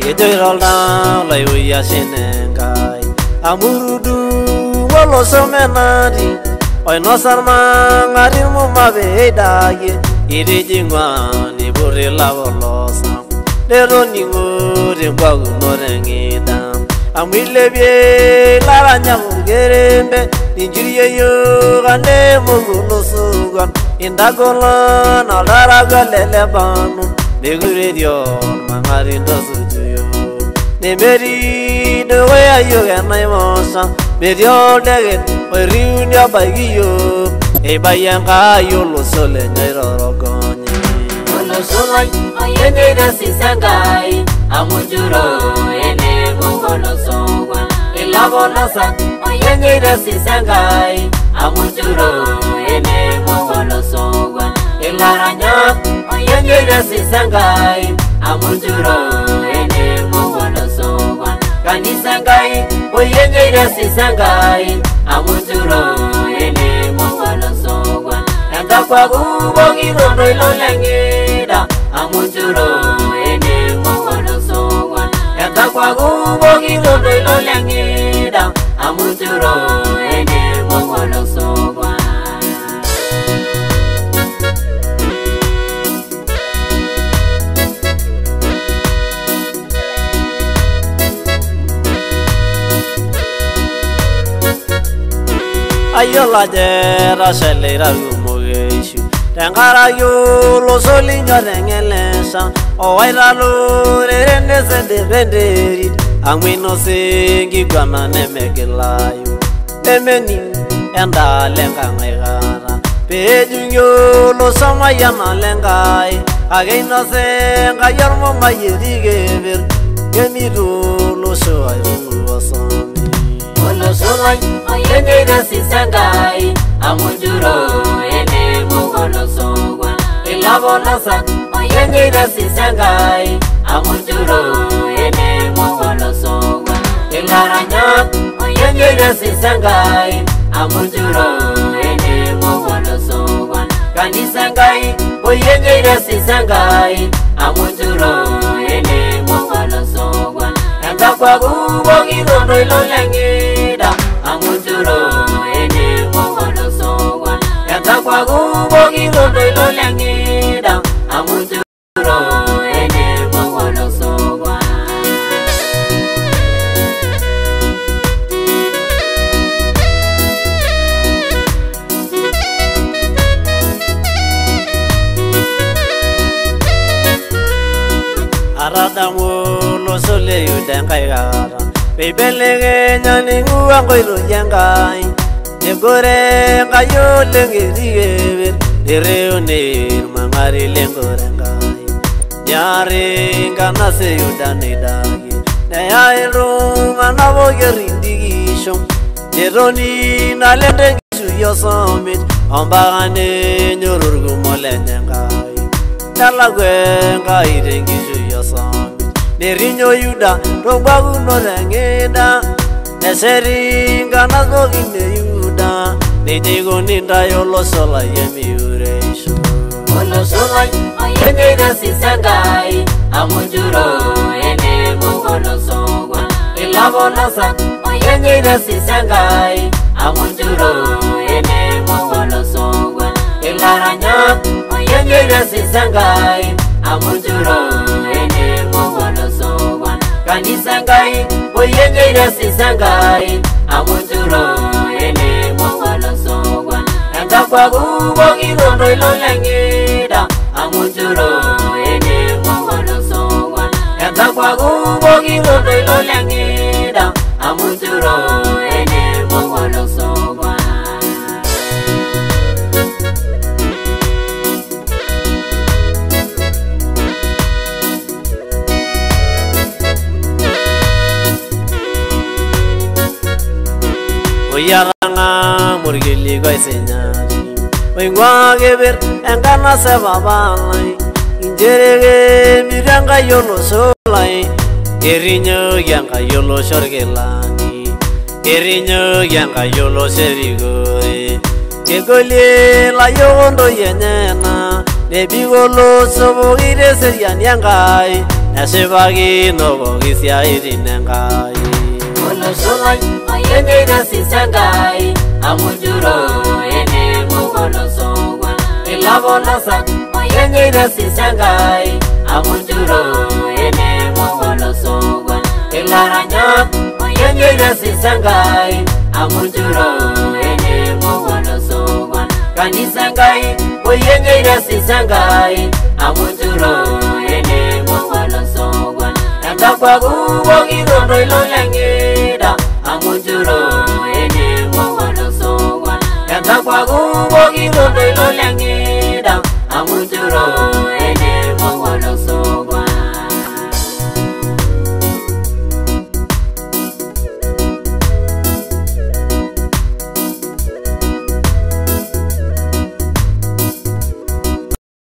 Itoirolda lai uya shenengai amurudu wolo somenari oi nosarma ngari mumabe dage irijingwa ni burila wolosa lero ningure ngwagu norengida amilebye laranya mugerembe injiriye yo gane mugulosugan indagola na daragalele banu negure dion mangari ndosuyo nemeri de waya yo ganai mosa medio degen oriunya bagiyo e bayanga yo lo sole nyairo gonye lo solai ayene da sisangai amujuro ene mongolo songwa elabonasa ayene da sisangai amujuro ene mongolo songwa elaranya ayene da sisangai amujuro ene mongolo songwa kanisangai ayene da sisangai amujuro ene mongolo songwa ndakwa kubongi rondo ilolengida amujuro ene mongolo songwa ndakwa kubongi rondo ilolengida amujuro ene mongolo songwa ayola jera selera gumogeshu tengara yo lo solinyo rengelesa o aira lo rende sende renderi amino sengi gwana nemegelayo temeni enda lenga ngara pejunyo lo samayana lengai ageino senga yormo mayedigever gemiru lo soayo wasami lo solai ayene da sisangai amujuro ene mongolo songwa elabonasa ayene da sisangai amujuro ene mongolo songwa elaranya ayene da sisangai amujuro ene mongolo songwa kanisangai ayene da sisangai amujuro ene mongolo songwa ndakwa kubongi rondo ilolengida amujuro ene mongolo songwa ndakwa kubongi rondo ilolengida amujuro ene mongolo songwa aradamu lo sole yudengai gara bebelege nyani nguango irujengai negore ngayo lengerigeber ereone mangari lengorengai nyari ngana se yudane dagi naya ero manavo gerindigisho neroni nalende gisu yosomit ambagane nyorurgu molenengai talagwe ngai rengisu yosomit nerinyo yuda rogbagu no rengeda neseringa nazogine yuda nijigo ninda yolo sola yemiureisho lo solai ayene da sisangai amujuro ene mongolo songwa elabonasa ayene da sisangai amujuro ene mongolo songwa elaranya ayene da sisangai amujuro ene mongolo songwa kanisangai ayene da sisangai amujuro ene mongolo songwa ndakwa kubongi rondo ilolengida amujuro ene mongolo songwa ndakwa kubongi rondo ilolengida amujuro ene mongolo songwa oyaranga murgili goisenyari oingwa geber engana se babalai injerege miranga yolo solai erinyo yanga yolo shorgelani erinyo yanga yolo serigoi kegoli la yondo yenena nebigolo sobo ire serian yangai Nesipaki nopoki siaitin Enkai. Olosho lai oyenyeita sisangai amujuro ene mugolosogwa ilabolosa oyenyeita sisangai amujuro ene mugolosogwa ilaranya oyenyeita sisangai amujuro ene mugolosogwa kanisa ngai oyenyeita sisangai amujuro ene mugolosogwa Ndakwa kubo kirondo ilolengida amujuro ene mugolosogwa Ndakwa kubo kirondo ilolengida amujuro